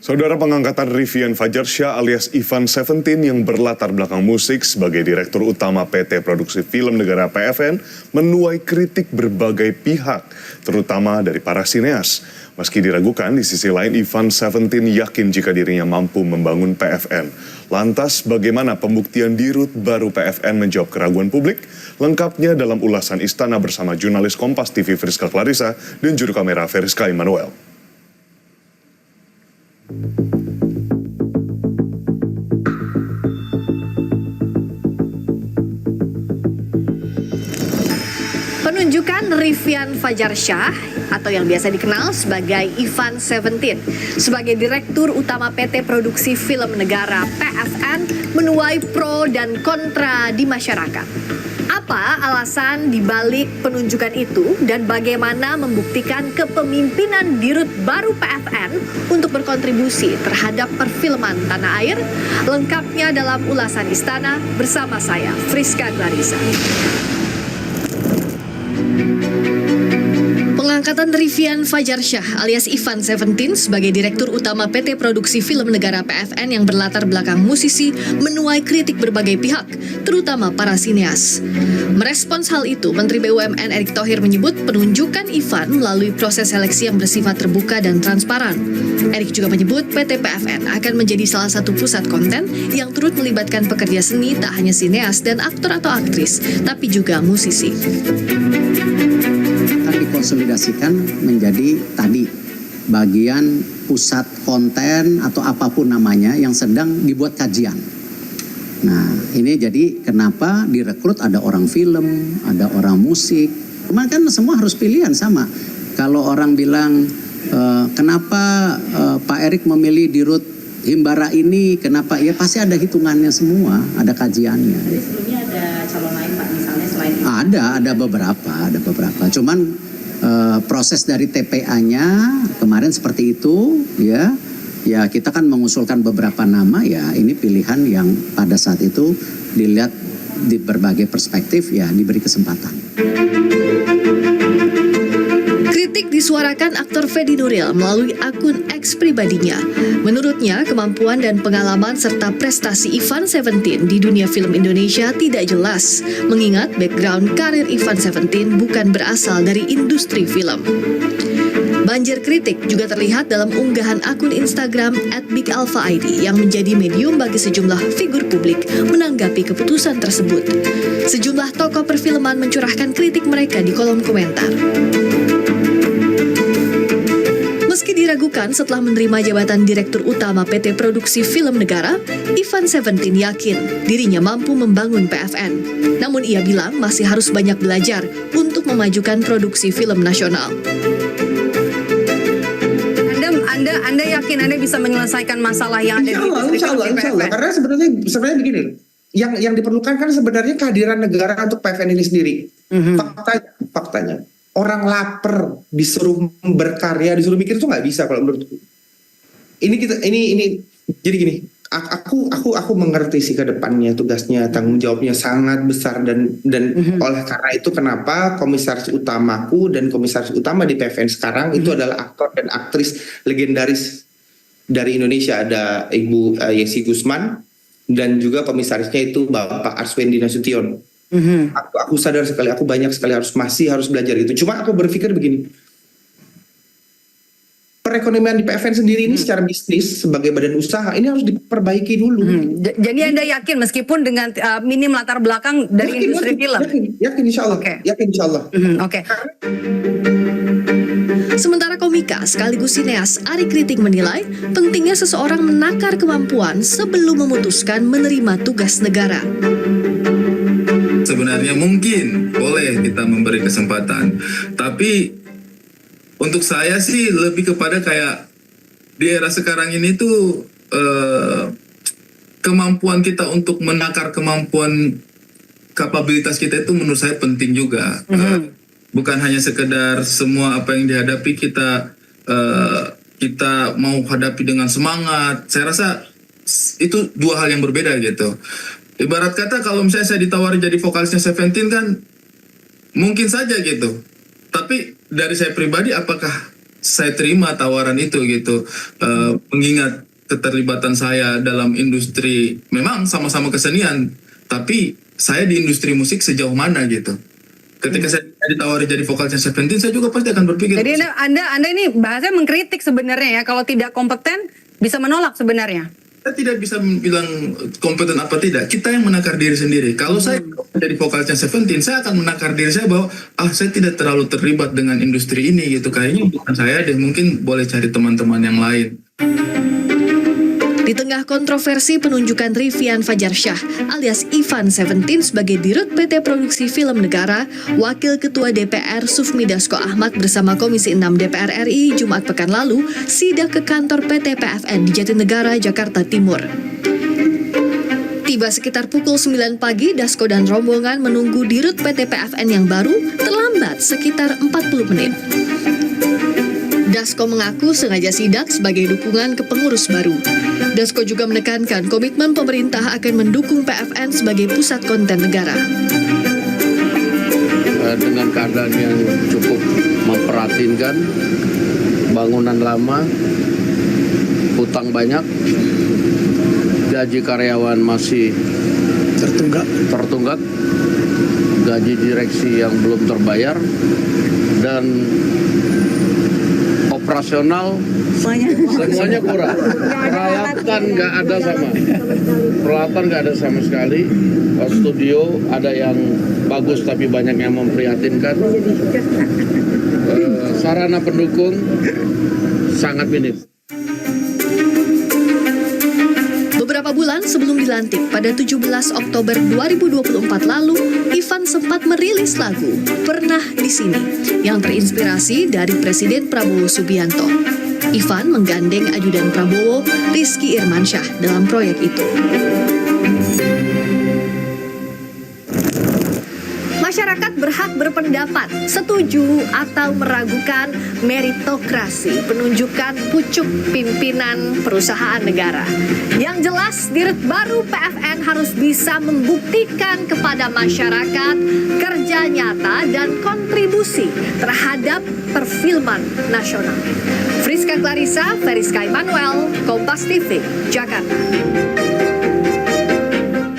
Saudara, pengangkatan Rivian Fajarsyah alias Ivan Seventeen yang berlatar belakang musik sebagai Direktur Utama PT Produksi Film Negara PFN menuai kritik berbagai pihak, terutama dari para sineas. Meski diragukan, di sisi lain Ivan Seventeen yakin jika dirinya mampu membangun PFN. Lantas, bagaimana pembuktian dirut baru PFN menjawab keraguan publik? Lengkapnya dalam ulasan Istana bersama jurnalis Kompas TV Friska Clarissa dan juru kamera Veriska Immanuel. Penunjukan Rivian Fajarsyah atau yang biasa dikenal sebagai Ivan Seventeen sebagai Direktur Utama PT Produksi Film Negara PFN menuai pro dan kontra di masyarakat. Apa alasan dibalik penunjukan itu dan bagaimana membuktikan kepemimpinan dirut baru PFN untuk berkontribusi terhadap perfilman tanah air? Lengkapnya dalam ulasan Istana bersama saya, Friska Clarissa. Pengangkatan Rivian Fajarsyah alias Ivan Seventeen sebagai Direktur Utama PT Produksi Film Negara PFN yang berlatar belakang musisi menuai kritik berbagai pihak, terutama para sineas. Merespons hal itu, Menteri BUMN Erick Thohir menyebut penunjukan Ivan melalui proses seleksi yang bersifat terbuka dan transparan. Erick juga menyebut PT PFN akan menjadi salah satu pusat konten yang turut melibatkan pekerja seni tak hanya sineas dan aktor atau aktris, tapi juga musisi. Dikonsolidasikan menjadi tadi bagian pusat konten atau apapun namanya yang sedang dibuat kajian. Nah, ini jadi kenapa direkrut ada orang film, ada orang musik. Kemarin kan semua harus pilihan sama. Kalau orang bilang kenapa Pak Erick memilih dirut Himbara ini, kenapa? Ya pasti ada hitungannya semua, ada kajiannya. Jadi sebelumnya ada calon lain Pak, misalnya selain itu? Ada beberapa. Cuman proses dari TPA-nya kemarin seperti itu, ya kita kan mengusulkan beberapa nama, ya ini pilihan yang pada saat itu dilihat di berbagai perspektif, ya diberi kesempatan. Kritik disuarakan aktor Fedi Nuril melalui akun X pribadinya. Menurutnya, kemampuan dan pengalaman serta prestasi Ivan Seventeen di dunia film Indonesia tidak jelas, mengingat background karir Ivan Seventeen bukan berasal dari industri film. Banjir kritik juga terlihat dalam unggahan akun Instagram @bigalfaid yang menjadi medium bagi sejumlah figur publik menanggapi keputusan tersebut. Sejumlah tokoh perfilman mencurahkan kritik mereka di kolom komentar. Meski diragukan setelah menerima jabatan Direktur Utama PT Produksi Film Negara, Ivan Seventeen yakin dirinya mampu membangun PFN. Namun ia bilang masih harus banyak belajar untuk memajukan produksi film nasional. Anda yakin Anda bisa menyelesaikan masalah yang ada di Insya Allah. Karena sebenarnya begini, yang diperlukan kan sebenarnya kehadiran negara untuk PFN ini sendiri. Faktanya. Orang lapar disuruh berkarya, disuruh mikir itu nggak bisa kalau menurutku. Ini jadi gini. Aku mengerti sih ke depannya tugasnya, tanggung jawabnya sangat besar dan oleh karena itu kenapa komisaris utamaku dan komisaris utama di PFN sekarang itu adalah aktor dan aktris legendaris dari Indonesia. Ada Ibu Yesi Gusman dan juga komisarisnya itu Bapak Arswendi Nasution. Aku sadar sekali, aku banyak sekali masih harus belajar gitu. Cuma aku berpikir begini, perekonomian di PFN sendiri ini secara bisnis sebagai badan usaha ini harus diperbaiki dulu. Jadi Anda yakin meskipun dengan minim latar belakang dari industri film? Yakin insya Allah. Okay. Yakin insya Allah. Oke. Sementara komika sekaligus sineas Ari Kriting menilai pentingnya seseorang menakar kemampuan sebelum memutuskan menerima tugas negara. Sebenarnya mungkin boleh kita memberi kesempatan, tapi untuk saya sih lebih kepada kayak di era sekarang ini tuh kemampuan kita untuk menakar kemampuan kapabilitas kita itu menurut saya penting juga. Bukan hanya sekedar semua apa yang dihadapi kita mau hadapi dengan semangat. Saya rasa itu dua hal yang berbeda gitu. Ibarat kata kalau misalnya saya ditawari jadi vokalisnya Seventeen kan mungkin saja gitu. Tapi dari saya pribadi apakah saya terima tawaran itu gitu. Mengingat keterlibatan saya dalam industri, memang sama-sama kesenian, tapi saya di industri musik sejauh mana gitu. Ketika saya ditawari jadi vokalnya Seventeen, saya juga pasti akan berpikir. Jadi Anda ini bahasanya mengkritik sebenarnya ya, kalau tidak kompeten bisa menolak sebenarnya. Saya tidak bisa bilang kompeten apa tidak. Kita yang menakar diri sendiri. Kalau saya jadi vokalnya Seventeen, saya akan menakar diri saya bahwa saya tidak terlalu terlibat dengan industri ini gitu. Kayaknya bukan saya deh, mungkin boleh cari teman-teman yang lain. Di tengah kontroversi penunjukan Rivian Fajarsyah alias Ivan 17 sebagai Dirut PT Produksi Film Negara, Wakil Ketua DPR Sufmi Dasko Ahmad bersama Komisi 6 DPR RI Jumat pekan lalu sidak ke kantor PT PFN di Jatinegara, Jakarta Timur. Tiba sekitar pukul 9 pagi, Dasko dan rombongan menunggu Dirut PT PFN yang baru terlambat sekitar 40 menit. Dasko mengaku sengaja sidak sebagai dukungan ke pengurus baru. Dasko juga menekankan komitmen pemerintah akan mendukung PFN sebagai pusat konten negara. Dengan keadaan yang cukup memprihatinkan, bangunan lama, hutang banyak, gaji karyawan masih tertunggak, gaji direksi yang belum terbayar, dan operasional semuanya kurang. Peralatan nggak ada sama sekali. Studio ada yang bagus tapi banyak yang memprihatinkan. Sarana pendukung sangat minim. Beberapa bulan sebelum dilantik pada 17 Oktober 2024 lalu, Ivan sempat merilis lagu Pernah di Sini yang terinspirasi dari Presiden Prabowo Subianto. Ivan menggandeng ajudan Prabowo, Rizky Irmansyah, dalam proyek itu. Masyarakat berhak berpendapat, setuju atau meragukan meritokrasi penunjukan pucuk pimpinan perusahaan negara. Yang jelas, Dirut baru PFN harus bisa membuktikan kepada masyarakat kerja nyata dan kontribusi terhadap perfilman nasional. Friska Clarissa, Feriska Immanuel, Kompas TV, Jakarta.